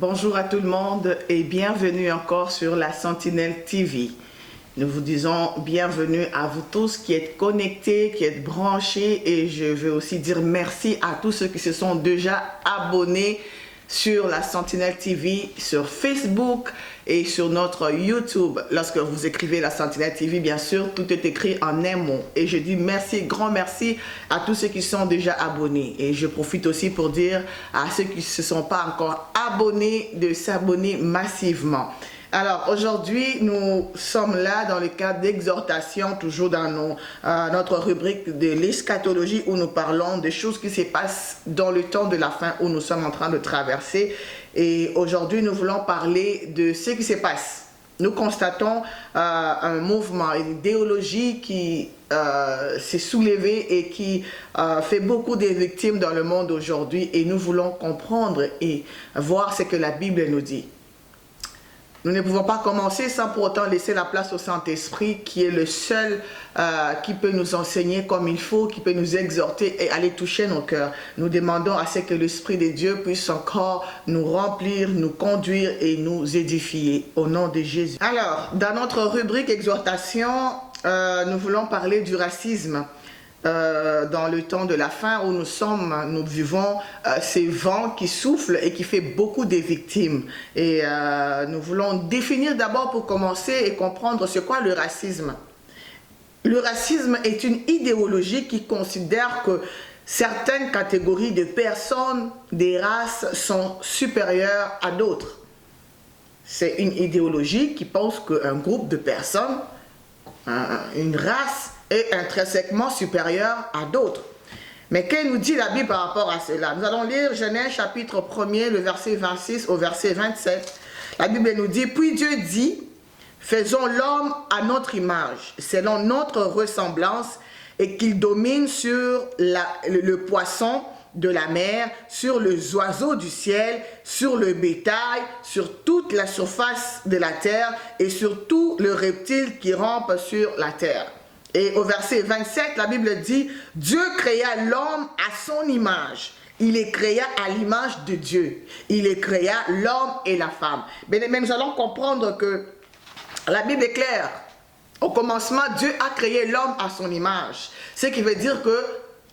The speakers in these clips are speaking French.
Bonjour à tout le monde et bienvenue encore sur la Sentinelle TV. Nous vous disons bienvenue à vous tous qui êtes connectés, qui êtes branchés, et je veux aussi dire merci à tous ceux qui se sont déjà abonnés sur la Sentinelle TV, sur Facebook et sur notre YouTube. Lorsque vous écrivez la Sentinelle TV, bien sûr, tout est écrit en un mot. Et je dis merci, grand merci à tous ceux qui sont déjà abonnés. Et je profite aussi pour dire à ceux qui ne se sont pas encore abonnés de s'abonner massivement. Alors aujourd'hui, nous sommes là dans le cadre d'exhortation, toujours dans notre rubrique de l'eschatologie, où nous parlons des choses qui se passent dans le temps de la fin où nous sommes en train de traverser. Et aujourd'hui, nous voulons parler de ce qui se passe. Nous constatons un mouvement, une idéologie qui s'est soulevée et qui fait beaucoup de victimes dans le monde aujourd'hui. Et nous voulons comprendre et voir ce que la Bible nous dit. Nous ne pouvons pas commencer sans pour autant laisser la place au Saint-Esprit, qui est le seul qui peut nous enseigner comme il faut, qui peut nous exhorter et aller toucher nos cœurs. Nous demandons à ce que l'Esprit de Dieu puisse encore nous remplir, nous conduire et nous édifier au nom de Jésus. Alors, dans notre rubrique exhortation, nous voulons parler du racisme. Dans le temps de la fin où nous vivons ces vents qui soufflent et qui fait beaucoup de victimes. Et nous voulons définir d'abord pour commencer et comprendre ce qu'est le racisme. Le racisme est une idéologie qui considère que certaines catégories de personnes, des races, sont supérieures à d'autres. C'est une idéologie qui pense qu'un groupe de personnes, une race, est intrinsèquement supérieur à d'autres. Mais que nous dit la Bible par rapport à cela? Nous allons lire Genèse chapitre 1er, le verset 26 au verset 27. La Bible nous dit: puis Dieu dit, faisons l'homme à notre image, selon notre ressemblance, et qu'il domine sur le poisson de la mer, sur les oiseaux du ciel, sur le bétail, sur toute la surface de la terre et sur tout le reptile qui rampe sur la terre. Et au verset 27, la Bible dit: Dieu créa l'homme à son image. Il les créa à l'image de Dieu. Il les créa l'homme et la femme. Mais nous allons comprendre que la Bible est claire. Au commencement, Dieu a créé l'homme à son image. Ce qui veut dire que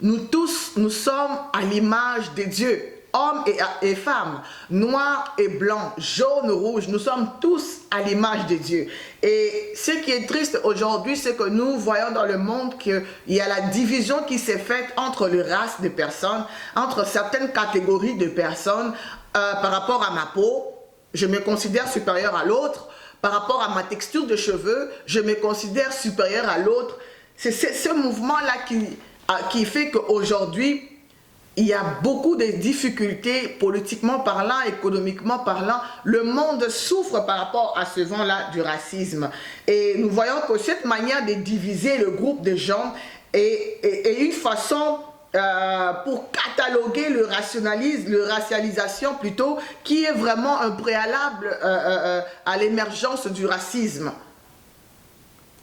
nous tous, nous sommes à l'image de Dieu. Hommes et femmes, noirs et blancs, jaunes, rouges, nous sommes tous à l'image de Dieu. Et ce qui est triste aujourd'hui, c'est que nous voyons dans le monde qu'il y a la division qui s'est faite entre les races de personnes, entre certaines catégories de personnes. Par rapport à ma peau, je me considère supérieur à l'autre. Par rapport à ma texture de cheveux, je me considère supérieur à l'autre. C'est ce mouvement-là qui fait qu'aujourd'hui, il y a beaucoup de difficultés politiquement parlant, économiquement parlant. Le monde souffre par rapport à ce vent-là du racisme. Et nous voyons que cette manière de diviser le groupe de gens est une façon pour cataloguer le racialisation plutôt, qui est vraiment un préalable à l'émergence du racisme.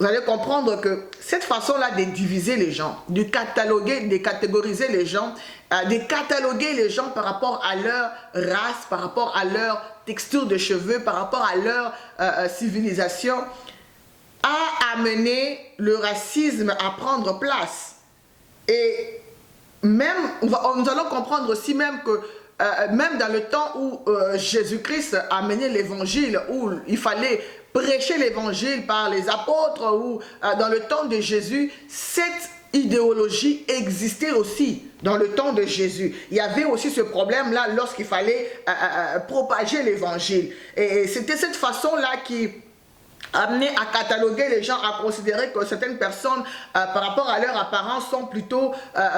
Vous allez comprendre que cette façon-là de diviser les gens, de catégoriser les gens, de cataloguer les gens par rapport à leur race, par rapport à leur texture de cheveux, par rapport à leur civilisation, a amené le racisme à prendre place. Et même, nous allons comprendre aussi même que même dans le temps où Jésus-Christ a mené l'évangile, où il fallait prêcher l'évangile par les apôtres, ou dans le temps de Jésus, cette idéologie existait aussi dans le temps de Jésus. Il y avait aussi ce problème-là lorsqu'il fallait propager l'évangile. Et c'était cette façon-là qui amenait à cataloguer les gens, à considérer que certaines personnes, par rapport à leur apparence, sont plutôt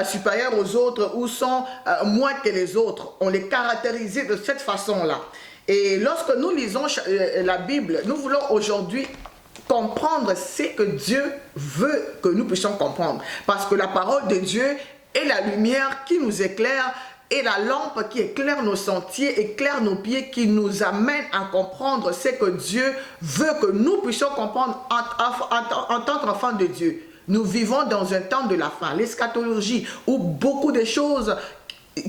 supérieures aux autres ou sont moins que les autres. On les caractérisait de cette façon-là. Et lorsque nous lisons la Bible, nous voulons aujourd'hui comprendre ce que Dieu veut que nous puissions comprendre. Parce que la parole de Dieu est la lumière qui nous éclaire, et la lampe qui éclaire nos sentiers, éclaire nos pieds, qui nous amène à comprendre ce que Dieu veut que nous puissions comprendre en tant qu'enfants de Dieu. Nous vivons dans un temps de la fin, l'eschatologie, où beaucoup de choses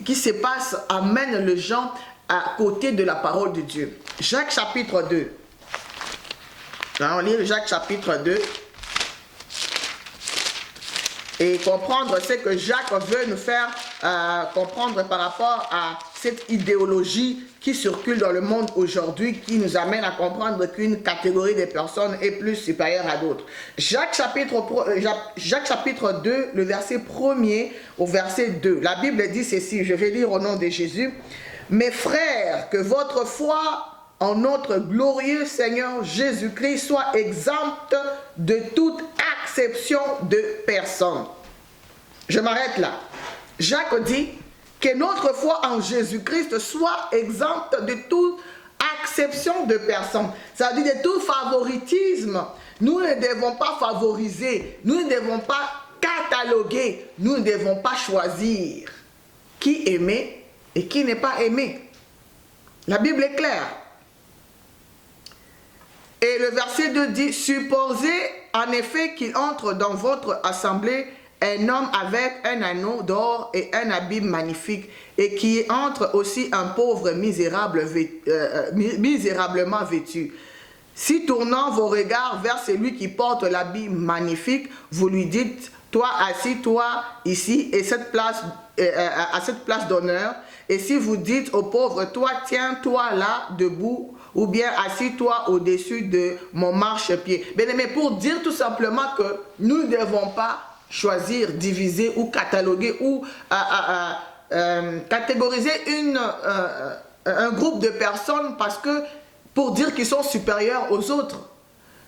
qui se passent amènent les gens à côté de la parole de Dieu. Jacques chapitre 2. On lit Jacques chapitre 2. Et comprendre ce que Jacques veut nous faire comprendre par rapport à cette idéologie qui circule dans le monde aujourd'hui, qui nous amène à comprendre qu'une catégorie de personnes est plus supérieure à d'autres. Jacques chapitre 2, le verset 1er au verset 2. La Bible dit ceci, je vais lire au nom de Jésus. « Mes frères, que votre foi en notre glorieux Seigneur Jésus-Christ soit exempte de toute acception de personne. » Je m'arrête là. Jacques dit que notre foi en Jésus-Christ soit exempte de toute acception de personne. Ça veut dire de tout favoritisme. Nous ne devons pas favoriser, nous ne devons pas cataloguer, nous ne devons pas choisir qui aimer et qui n'est pas aimé. La Bible est claire. Et le verset 2 dit, supposez en effet qu'il entre dans votre assemblée un homme avec un anneau d'or et un habit magnifique, et qui entre aussi un pauvre misérablement vêtu. Si tournant vos regards vers celui qui porte l'habit magnifique, vous lui dites, toi assis-toi ici et à cette place d'honneur, et si vous dites au pauvre, toi tiens-toi là debout, ou bien assis-toi au-dessus de mon marchepied. Bien aimé, pour dire tout simplement que nous ne devons pas choisir, diviser ou cataloguer ou catégoriser un groupe de personnes parce que pour dire qu'ils sont supérieurs aux autres.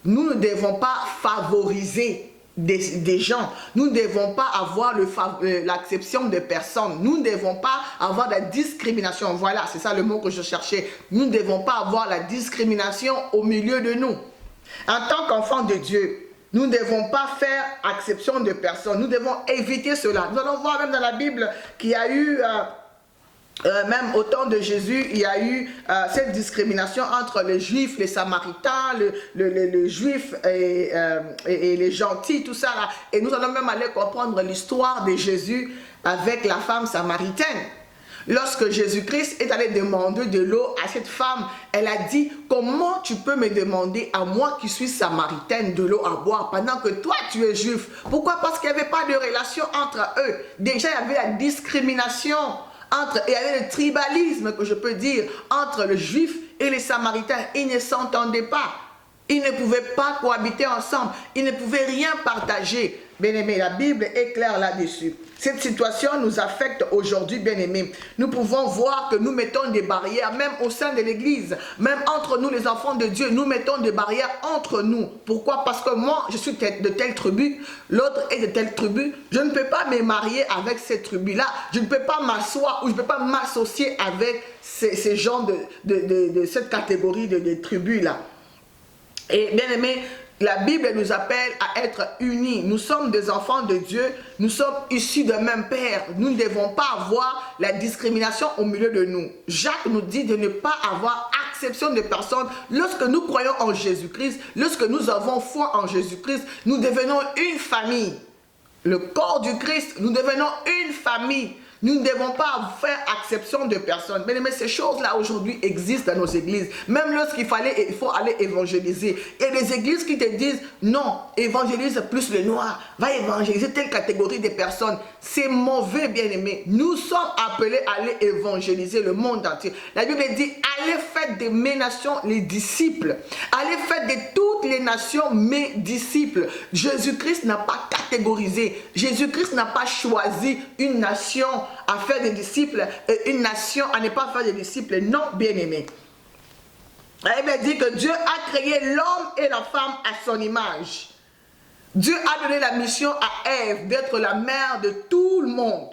Nous ne devons pas favoriser des gens. Nous ne devons pas avoir l'acception de personnes. Nous ne devons pas avoir la discrimination. Voilà, c'est ça le mot que je cherchais. Nous ne devons pas avoir la discrimination au milieu de nous. En tant qu'enfants de Dieu, nous ne devons pas faire acception de personnes. Nous devons éviter cela. Nous allons voir même dans la Bible qu'il y a eu, même au temps de Jésus, il y a eu cette discrimination entre les Juifs, les Samaritains, les Juifs et les gentils, tout ça là. Et nous allons même aller comprendre l'histoire de Jésus avec la femme samaritaine. Lorsque Jésus-Christ est allé demander de l'eau à cette femme, elle a dit, comment tu peux me demander à moi qui suis samaritaine de l'eau à boire pendant que toi tu es juif? Pourquoi? Parce qu'il n'y avait pas de relation entre eux. Déjà il y avait la discrimination il y avait le tribalisme que je peux dire entre le juif et les samaritains. Ils ne s'entendaient pas. Ils ne pouvaient pas cohabiter ensemble. Ils ne pouvaient rien partager. Bien-aimés, la Bible est claire là-dessus. Cette situation nous affecte aujourd'hui, bien-aimés. Nous pouvons voir que nous mettons des barrières, même au sein de l'Église, même entre nous les enfants de Dieu, nous mettons des barrières entre nous. Pourquoi? Parce que moi, je suis de telle tribu, l'autre est de telle tribu. Je ne peux pas me marier avec cette tribu-là. Je ne peux pas m'asseoir ou je ne peux pas m'associer avec ces gens de cette catégorie de tribus-là. Et bien aimé, la Bible nous appelle à être unis. Nous sommes des enfants de Dieu. Nous sommes issus d'un même Père. Nous ne devons pas avoir la discrimination au milieu de nous. Jacques nous dit de ne pas avoir acception de personnes. Lorsque nous croyons en Jésus-Christ, lorsque nous avons foi en Jésus-Christ, nous devenons une famille. Le corps du Christ, nous devenons une famille. Nous ne devons pas faire acception de personnes. Mais ces choses-là aujourd'hui existent dans nos églises. Même lorsqu'il faut aller évangéliser. Il y a des églises qui te disent, non, évangélise plus le noir. Va évangéliser telle catégorie de personnes. C'est mauvais, bien-aimés. Nous sommes appelés à aller évangéliser le monde entier. La Bible dit, allez faire de mes nations les disciples. Allez faire de toutes les nations mes disciples. Jésus-Christ n'a pas catégorisé. Jésus-Christ n'a pas choisi une nation à faire des disciples et une nation à ne pas faire des disciples. Non, bien-aimés. La Bible dit que Dieu a créé l'homme et la femme à son image. Dieu a donné la mission à Ève d'être la mère de tout le monde.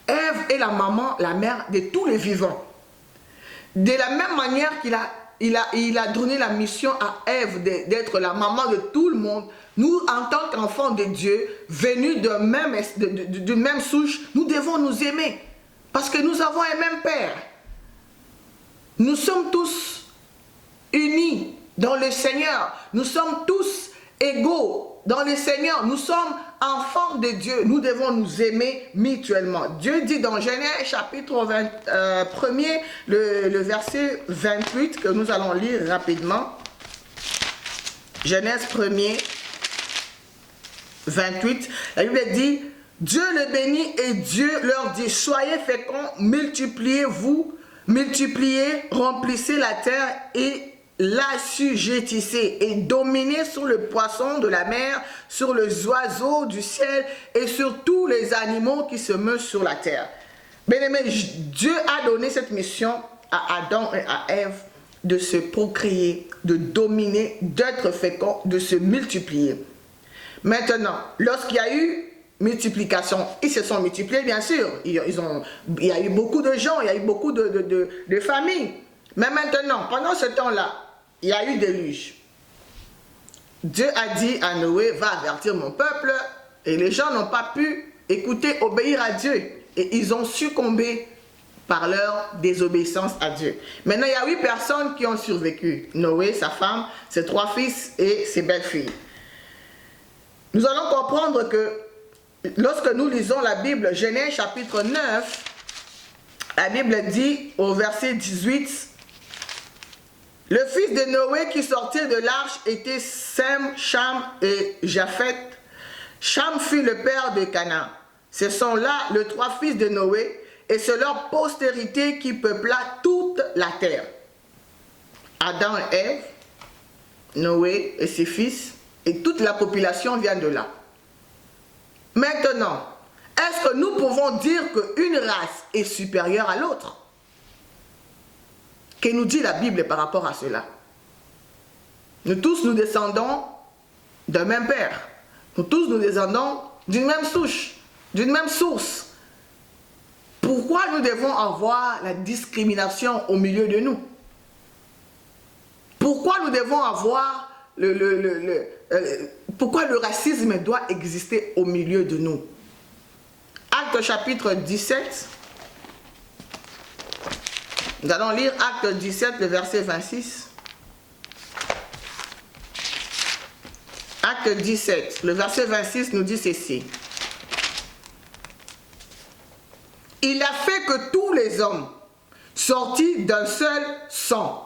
Ève est la maman, la mère de tous les vivants. De la même manière qu'il a donné la mission à Ève d'être la maman de tout le monde, nous, en tant qu'enfants de Dieu, venus d'une même souche, nous devons nous aimer. Parce que nous avons un même Père. Nous sommes tous unis dans le Seigneur. Nous sommes tous égaux dans le Seigneur. Nous sommes enfants de Dieu, nous devons nous aimer mutuellement. Dieu dit dans Genèse chapitre 1er, le verset 28, que nous allons lire rapidement. Genèse 1er, 28, la Bible dit, Dieu le bénit et Dieu leur dit, soyez féconds, multipliez-vous, multipliez, remplissez la terre et l'assujettissez et dominez sur le poisson de la mer, sur les oiseaux du ciel et sur tous les animaux qui se meuvent sur la terre. Bien-aimés, Dieu a donné cette mission à Adam et à Ève de se procréer, de dominer, d'être fécond, de se multiplier. Maintenant, lorsqu'il y a eu multiplication, ils se sont multipliés, bien sûr. Il y a eu beaucoup de gens, il y a eu beaucoup de familles. Mais maintenant, pendant ce temps-là, il y a eu déluge. Dieu a dit à Noé, va avertir mon peuple, et les gens n'ont pas pu écouter, obéir à Dieu. Et ils ont succombé par leur désobéissance à Dieu. Maintenant, il y a 8 personnes qui ont survécu. Noé, sa femme, ses 3 fils et ses belles-filles. Nous allons comprendre que lorsque nous lisons la Bible, Genèse chapitre 9, la Bible dit au verset 18, le fils de Noé qui sortait de l'arche était Sem, Cham et Japheth. Cham fut le père de Canaan. Ce sont là les 3 fils de Noé et c'est leur postérité qui peupla toute la terre. Adam et Ève, Noé et ses fils et toute la population vient de là. Maintenant, est-ce que nous pouvons dire qu'une race est supérieure à l'autre? Que nous dit la Bible par rapport à cela? Nous tous, nous descendons d'un même père. Nous tous, nous descendons d'une même souche, d'une même source. Pourquoi nous devons avoir la discrimination au milieu de nous? Pourquoi nous devons avoir pourquoi le racisme doit exister au milieu de nous? Acte chapitre 17. Nous allons lire Acte 17, le verset 26. Acte 17, le verset 26 nous dit ceci. Il a fait que tous les hommes, sortis d'un seul sang,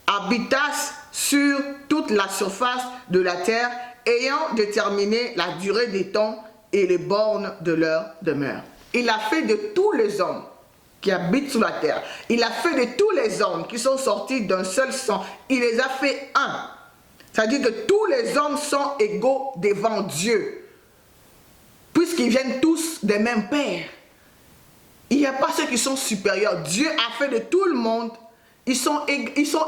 habitassent sur toute la surface de la terre, ayant déterminé la durée des temps et les bornes de leur demeure. Il a fait de tous les hommes qui habitent sur la terre. Il a fait de tous les hommes qui sont sortis d'un seul sang. Il les a fait un. C'est-à-dire que tous les hommes sont égaux devant Dieu. Puisqu'ils viennent tous des mêmes pères. Il n'y a pas ceux qui sont supérieurs. Dieu a fait de tout le monde. Ils sont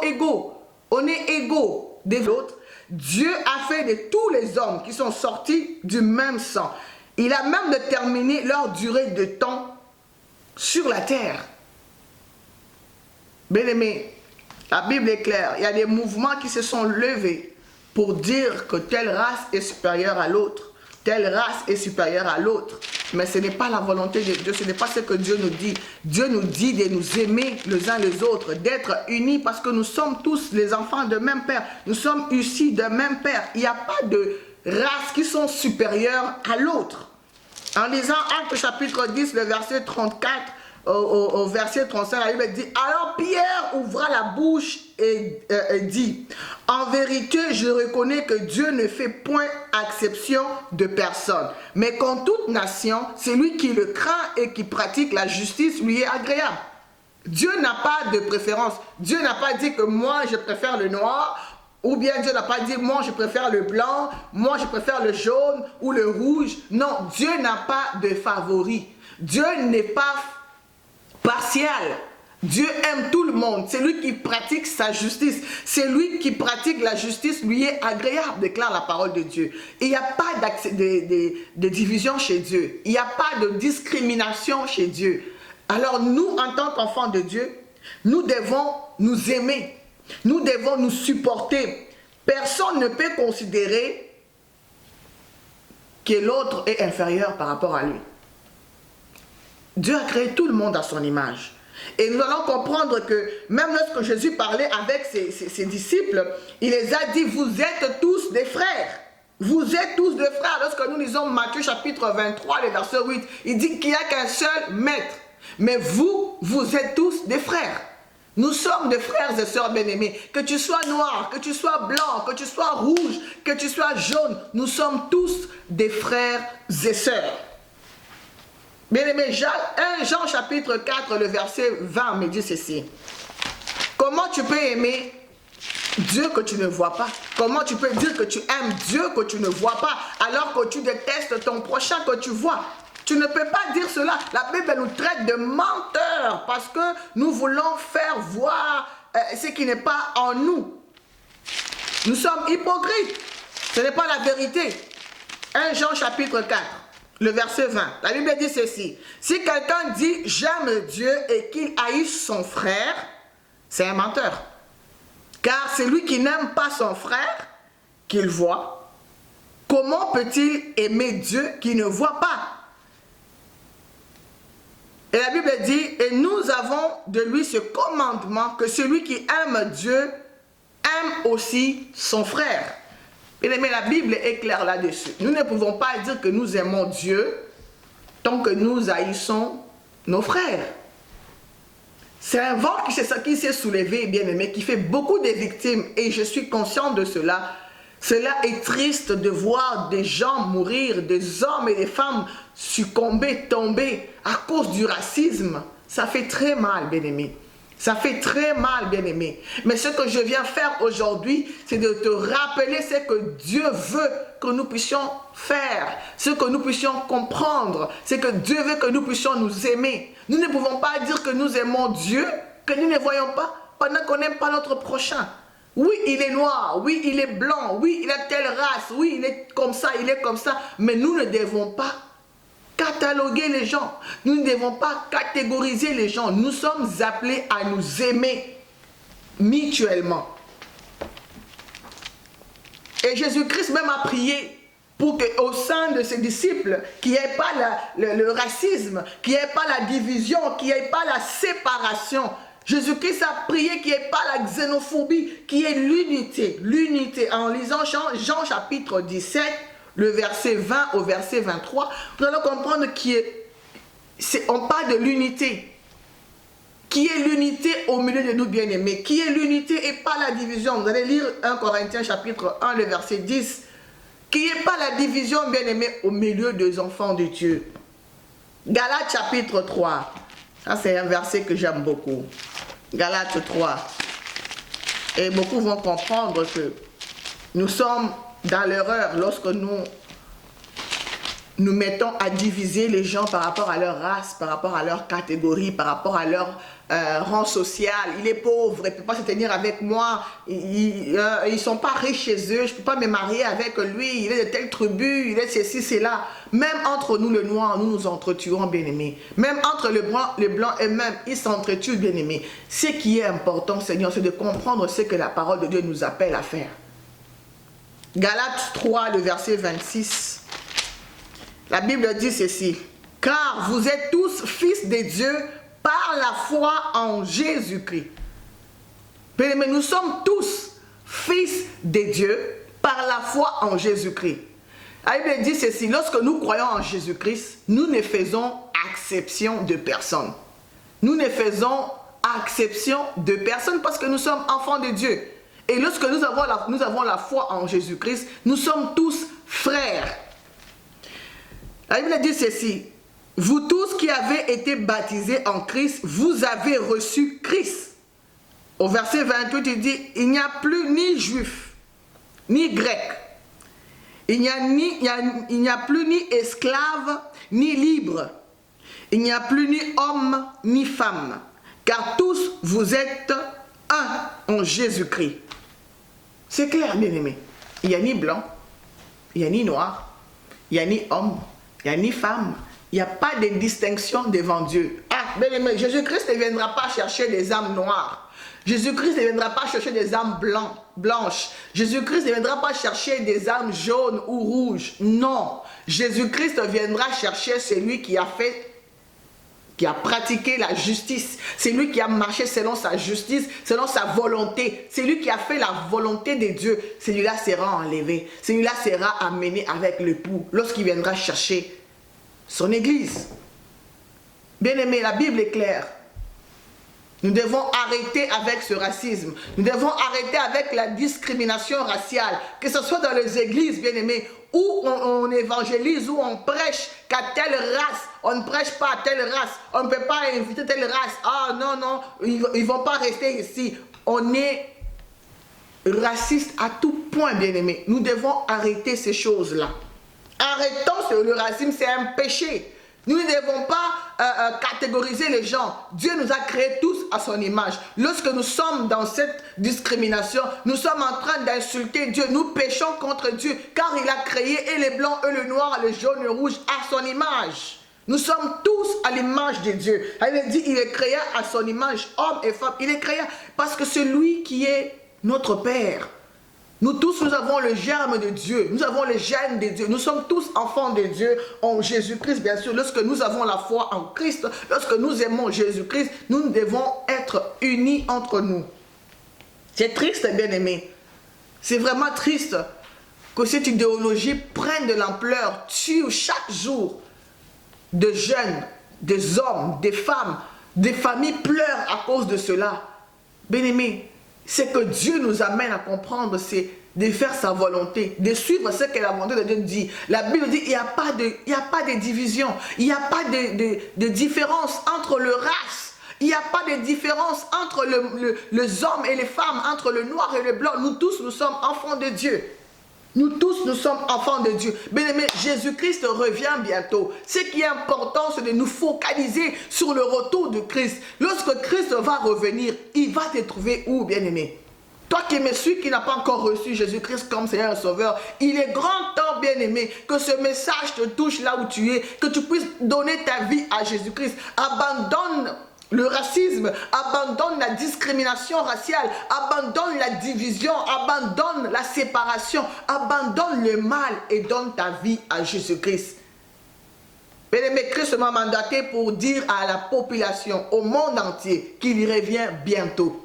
égaux. On est égaux des autres. Dieu a fait de tous les hommes qui sont sortis du même sang. Il a même déterminé leur durée de temps sur la terre. Bien-aimés, la Bible est claire. Il y a des mouvements qui se sont levés pour dire que telle race est supérieure à l'autre. Telle race est supérieure à l'autre. Mais ce n'est pas la volonté de Dieu, ce n'est pas ce que Dieu nous dit. Dieu nous dit de nous aimer les uns les autres, d'être unis parce que nous sommes tous les enfants de même Père. Nous sommes issus d'un même Père. Il n'y a pas de races qui sont supérieures à l'autre. En lisant Actes chapitre 10, le verset 34 au verset 35, la Bible dit, alors Pierre ouvra la bouche et dit, en vérité, je reconnais que Dieu ne fait point exception de personne, mais qu'en toute nation, celui qui le craint et qui pratique la justice lui est agréable. Dieu n'a pas de préférence. Dieu n'a pas dit que moi, je préfère le noir, ou bien Dieu n'a pas dit, moi, je préfère le blanc, moi, je préfère le jaune ou le rouge. Non, Dieu n'a pas de favori. Dieu n'est pas partial. Dieu aime tout le monde. C'est lui qui pratique sa justice. C'est lui qui pratique la justice, lui est agréable, déclare la parole de Dieu. Il n'y a pas de division chez Dieu. Il n'y a pas de discrimination chez Dieu. Alors nous, en tant qu'enfants de Dieu, nous devons nous aimer. Nous devons nous supporter. Personne ne peut considérer que l'autre est inférieur par rapport à lui. Dieu a créé tout le monde à son image. Et nous allons comprendre que même lorsque Jésus parlait avec ses disciples, il les a dit, vous êtes tous des frères. Vous êtes tous des frères. Lorsque nous lisons Matthieu chapitre 23, le verset 8, il dit qu'il n'y a qu'un seul maître. Mais vous, vous êtes tous des frères. Nous sommes des frères et sœurs bien-aimés. Que tu sois noir, que tu sois blanc, que tu sois rouge, que tu sois jaune, nous sommes tous des frères et sœurs. Bien-aimé, 1 Jean chapitre 4, le verset 20 me dit ceci. Comment tu peux aimer Dieu que tu ne vois pas? Comment tu peux dire que tu aimes Dieu que tu ne vois pas alors que tu détestes ton prochain que tu vois? Tu ne peux pas dire cela. La Bible nous traite de menteurs parce que nous voulons faire voir ce qui n'est pas en nous. Nous sommes hypocrites. Ce n'est pas la vérité. 1 Jean chapitre 4, le verset 20. La Bible dit ceci. Si quelqu'un dit j'aime Dieu et qu'il haïsse son frère, c'est un menteur. Car celui qui n'aime pas son frère, qu'il voit, comment peut-il aimer Dieu qui ne voit pas? Et la Bible dit, et nous avons de lui ce commandement, que celui qui aime Dieu aime aussi son frère. Mais la Bible est claire là-dessus. Nous ne pouvons pas dire que nous aimons Dieu tant que nous haïssons nos frères. C'est un vent qui s'est soulevé, bien aimé, qui fait beaucoup de victimes. Et je suis conscient de cela. Cela est triste de voir des gens mourir, des hommes et des femmes succomber, tomber à cause du racisme. Ça fait très mal, bien aimé. Ça fait très mal, bien aimé. Mais ce que je viens faire aujourd'hui, c'est de te rappeler ce que Dieu veut que nous puissions faire, ce que nous puissions comprendre, c'est que Dieu veut que nous puissions nous aimer. Nous ne pouvons pas dire que nous aimons Dieu, que nous ne voyons pas, pendant qu'on n'aime pas notre prochain. Oui, il est noir, oui, il est blanc, oui, il a telle race, oui, il est comme ça, mais nous ne devons pas cataloguer les gens. Nous ne devons pas catégoriser les gens. Nous sommes appelés à nous aimer mutuellement. Et Jésus-Christ même a prié pour qu'au sein de ses disciples, qu'il n'y ait pas le racisme, qu'il n'y ait pas la division, qu'il n'y ait pas la séparation. Jésus-Christ a prié qu'il n'y ait pas la xénophobie, qu'il y ait l'unité. L'unité. En lisant Jean chapitre 17, le verset 20 au verset 23, nous allons comprendre qu'on parle de l'unité. Qui est l'unité au milieu de nous bien-aimés? Qui est l'unité et pas la division? Vous allez lire 1 Corinthiens chapitre 1, le verset 10. Qui n'est pas la division bien-aimés au milieu des enfants de Dieu? Galates chapitre 3. Ça c'est un verset que j'aime beaucoup. Galates 3. Et beaucoup vont comprendre que nous sommes dans l'erreur lorsque nous mettons à diviser les gens par rapport à leur race, par rapport à leur catégorie, par rapport à leur rang social. Il est pauvre, il ne peut pas se tenir avec moi, ils ne sont pas riches chez eux, je ne peux pas me marier avec lui, il est de telle tribu, il est ceci, c'est là. Même entre nous, le noir, nous nous entretuons, bien-aimés. Même entre le blanc et même, ils s'entretuent, bien-aimés. Ce qui est important, Seigneur, c'est de comprendre ce que la parole de Dieu nous appelle à faire. Galates 3, le verset 26. La Bible dit ceci. Car vous êtes tous fils de Dieu par la foi en Jésus-Christ. Mais nous sommes tous fils de Dieu par la foi en Jésus-Christ. La Bible dit ceci. Lorsque nous croyons en Jésus-Christ, nous ne faisons exception de personne. Nous ne faisons exception de personne parce que nous sommes enfants de Dieu. Et lorsque nous avons la foi en Jésus-Christ, nous sommes tous frères. La Bible dit ceci. Vous tous qui avez été baptisés en Christ, vous avez reçu Christ. Au verset 28, il dit, il n'y a plus ni juif, ni grec. Il n'y a plus ni esclave, ni libre. Il n'y a plus ni homme, ni femme. Car tous vous êtes un en Jésus-Christ. C'est clair, bien-aimé. Il n'y a ni blanc, il n'y a ni noir, il n'y a ni homme, il n'y a ni femme. Il n'y a pas de distinction devant Dieu. Ah, bien-aimé, Jésus-Christ ne viendra pas chercher des âmes noires. Jésus-Christ ne viendra pas chercher des âmes blanches. Jésus-Christ ne viendra pas chercher des âmes jaunes ou rouges. Non. Jésus-Christ viendra chercher celui qui a fait qui a pratiqué la justice. C'est lui qui a marché selon sa justice, selon sa volonté. C'est lui qui a fait la volonté de Dieu. Celui-là sera enlevé. Celui-là sera amené avec l'époux lorsqu'il viendra chercher son église. Bien-aimé, la Bible est claire. Nous devons arrêter avec ce racisme. Nous devons arrêter avec la discrimination raciale. Que ce soit dans les églises, bien-aimés, où on évangélise, où on prêche qu'à telle race, on ne prêche pas à telle race, on ne peut pas inviter telle race. Ah non, non, ils ne vont pas rester ici. On est raciste à tout point, bien-aimés. Nous devons arrêter ces choses-là. Arrêtons le racisme, c'est un péché. Nous ne devons pas catégoriser les gens. Dieu nous a créés tous à son image. Lorsque nous sommes dans cette discrimination, nous sommes en train d'insulter Dieu. Nous péchons contre Dieu car il a créé et les blancs et le noir, le jaune et le rouge à son image. Nous sommes tous à l'image de Dieu. Il dit, il est créé à son image, homme et femme. Il est créé parce que c'est lui qui est notre Père. Nous tous, nous avons le germe de Dieu. Nous avons le gène de Dieu. Nous sommes tous enfants de Dieu en Jésus-Christ, bien sûr. Lorsque nous avons la foi en Christ, lorsque nous aimons Jésus-Christ, nous devons être unis entre nous. C'est triste, bien-aimé. C'est vraiment triste que cette idéologie prenne de l'ampleur, tue chaque jour de jeunes, des hommes, des femmes, des familles pleurent à cause de cela. Bien-aimé, c'est que Dieu nous amène à comprendre, c'est de faire sa volonté, de suivre ce que la volonté de Dieu dit. La Bible dit qu'il n'y a pas de division, il n'y a pas de différence entre les races, il n'y a pas de différence entre les hommes et les femmes, entre le noir et le blanc. Nous tous, nous sommes enfants de Dieu. Nous tous, nous sommes enfants de Dieu. Bien-aimés, Jésus-Christ revient bientôt. Ce qui est important, c'est de nous focaliser sur le retour de Christ. Lorsque Christ va revenir, il va te trouver où, bien-aimé? Toi qui me suis, qui n'a pas encore reçu Jésus-Christ comme Seigneur et Sauveur, il est grand temps, bien-aimé, que ce message te touche là où tu es, que tu puisses donner ta vie à Jésus-Christ. Abandonne le racisme, abandonne la discrimination raciale, abandonne la division, abandonne la séparation, abandonne le mal et donne ta vie à Jésus-Christ. Bien-aimé, Christ m'a mandaté pour dire à la population, au monde entier, qu'il revient bientôt.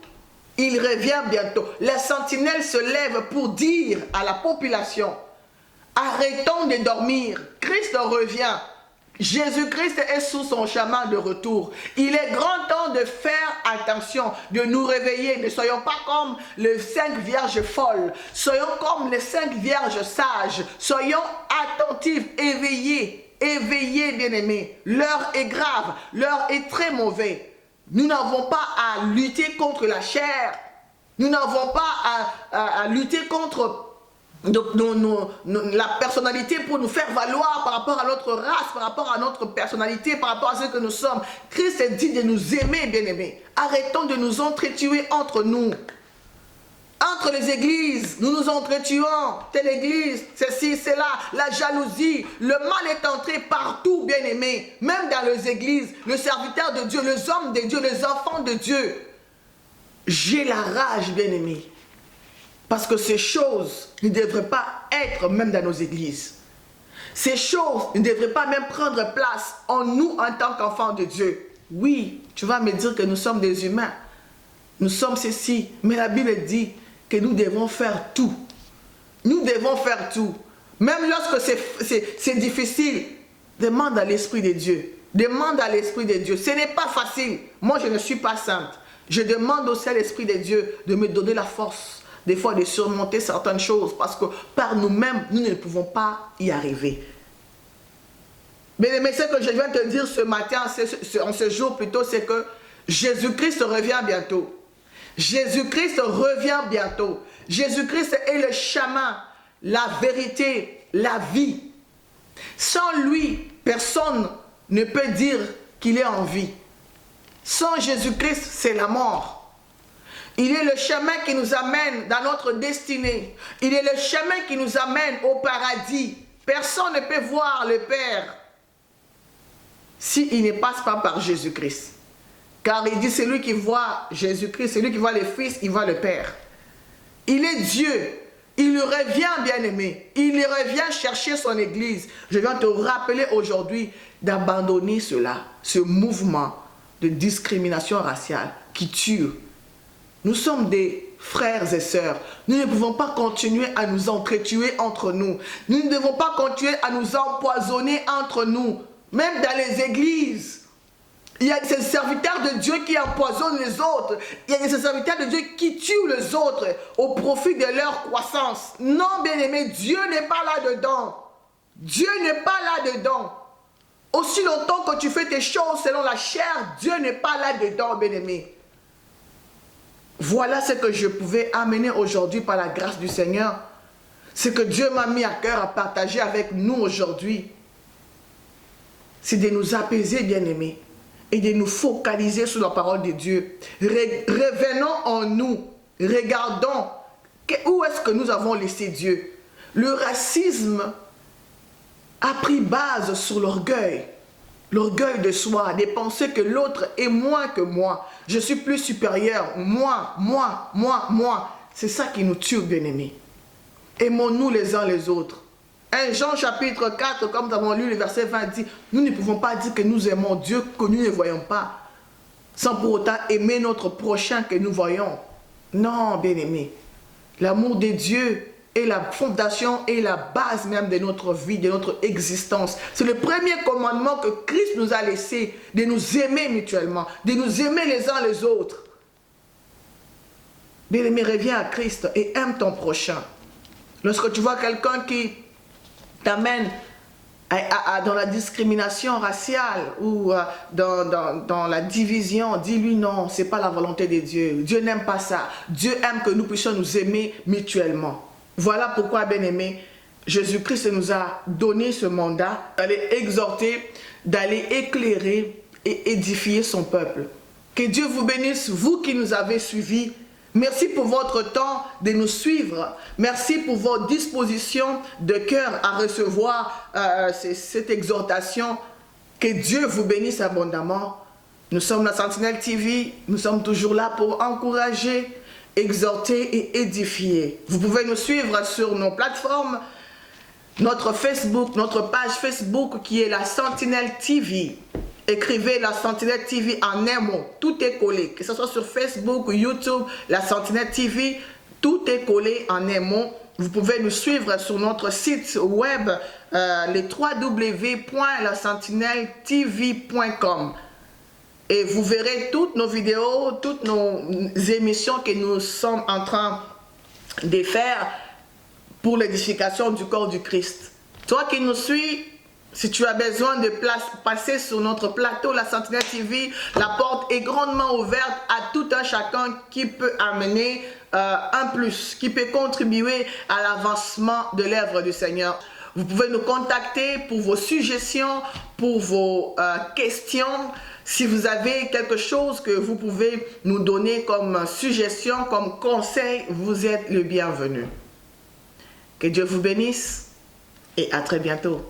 Il revient bientôt. Les sentinelles se lèvent pour dire à la population, arrêtons de dormir, Christ revient. Jésus-Christ est sur son chemin de retour. Il est grand temps de faire attention, de nous réveiller. Ne soyons pas comme les 5 vierges folles. Soyons comme les 5 vierges sages. Soyons attentifs, éveillés. Éveillés, bien-aimés. L'heure est grave. L'heure est très mauvaise. Nous n'avons pas à lutter contre la chair. Nous n'avons pas à lutter contre la personnalité pour nous faire valoir par rapport à notre race, par rapport à notre personnalité, par rapport à ce que nous sommes. Christ dit de nous aimer, bien-aimés. Arrêtons de nous entretuer entre nous. Entre les églises, nous nous entretuons. Telle église, ceci, cela, la jalousie. Le mal est entré partout, bien-aimés. Même dans les églises, le serviteur de Dieu, les hommes de Dieu, les enfants de Dieu. J'ai la rage, bien-aimés. Parce que ces choses ne devraient pas être même dans nos églises. Ces choses ne devraient pas même prendre place en nous en tant qu'enfants de Dieu. Oui, tu vas me dire que nous sommes des humains. Nous sommes ceci. Mais la Bible dit que nous devons faire tout. Nous devons faire tout. Même lorsque c'est difficile, demande à l'Esprit de Dieu. Demande à l'Esprit de Dieu. Ce n'est pas facile. Moi, je ne suis pas sainte. Je demande aussi à l'Esprit de Dieu de me donner la force. Des fois, de surmonter certaines choses. Parce que par nous-mêmes, nous ne pouvons pas y arriver. Mais ce que je viens de te dire ce matin, en ce jour plutôt, c'est que Jésus-Christ revient bientôt. Jésus-Christ revient bientôt. Jésus-Christ est le chemin, la vérité, la vie. Sans lui, personne ne peut dire qu'il est en vie. Sans Jésus-Christ, c'est la mort. Il est le chemin qui nous amène dans notre destinée. Il est le chemin qui nous amène au paradis. Personne ne peut voir le Père s'il ne passe pas par Jésus-Christ. Car il dit, c'est lui qui voit Jésus-Christ, c'est lui qui voit le Fils, il voit le Père. Il est Dieu. Il revient, bien-aimé. Il revient chercher son église. Je viens te rappeler aujourd'hui d'abandonner cela, ce mouvement de discrimination raciale qui tue. Nous sommes des frères et sœurs. Nous ne pouvons pas continuer à nous entretuer entre nous. Nous ne devons pas continuer à nous empoisonner entre nous, même dans les églises. Il y a ces serviteurs de Dieu qui empoisonnent les autres. Il y a ces serviteurs de Dieu qui tuent les autres au profit de leur croissance. Non, bien-aimé, Dieu n'est pas là-dedans. Dieu n'est pas là-dedans. Aussi longtemps que tu fais tes choses selon la chair, Dieu n'est pas là-dedans, bien-aimé. Voilà ce que je pouvais amener aujourd'hui par la grâce du Seigneur. Ce que Dieu m'a mis à cœur à partager avec nous aujourd'hui. C'est de nous apaiser, bien-aimés, et de nous focaliser sur la parole de Dieu. Revenons en nous. Regardons où est-ce que nous avons laissé Dieu. Le racisme a pris base sur l'orgueil. L'orgueil de soi, de penser que l'autre est moins que moi. Je suis plus supérieur. Moi. C'est ça qui nous tue, bien-aimés. Aimons-nous les uns les autres. 1 Jean chapitre 4, comme nous avons lu le verset 20, dit, nous ne pouvons pas dire que nous aimons Dieu que nous ne voyons pas, sans pour autant aimer notre prochain que nous voyons. Non, bien-aimés. L'amour de Dieu est la fondation et la base même de notre vie, de notre existence. C'est le premier commandement que Christ nous a laissé, de nous aimer mutuellement, de nous aimer les uns les autres. Bien-aimé, reviens à Christ et aime ton prochain. Lorsque tu vois quelqu'un qui t'amène dans la discrimination raciale ou dans la division, dis-lui non, ce n'est pas la volonté de Dieu. Dieu n'aime pas ça. Dieu aime que nous puissions nous aimer mutuellement. Voilà pourquoi, bien-aimés, Jésus-Christ nous a donné ce mandat d'aller exhorter, d'aller éclairer et édifier son peuple. Que Dieu vous bénisse, vous qui nous avez suivis. Merci pour votre temps de nous suivre. Merci pour votre disposition de cœur à recevoir cette exhortation. Que Dieu vous bénisse abondamment. Nous sommes la Sentinelle TV. Nous sommes toujours là pour encourager, exhorter et édifier. Vous pouvez nous suivre sur nos plateformes. Notre Facebook, notre page Facebook qui est la Sentinelle TV. Écrivez la Sentinelle TV en un mot, tout est collé, que ce soit sur Facebook, YouTube, la Sentinelle TV, tout est collé en un mot. Vous pouvez nous suivre sur notre site web, les www.lasentinelletv.com. Et vous verrez toutes nos vidéos, toutes nos émissions que nous sommes en train de faire pour l'édification du corps du Christ. Toi qui nous suis, si tu as besoin de passer sur notre plateau, la Sentinelle TV, la porte est grandement ouverte à tout un chacun qui peut amener un plus, qui peut contribuer à l'avancement de l'œuvre du Seigneur. Vous pouvez nous contacter pour vos suggestions, pour vos questions. Si vous avez quelque chose que vous pouvez nous donner comme suggestion, comme conseil, vous êtes le bienvenu. Que Dieu vous bénisse et à très bientôt.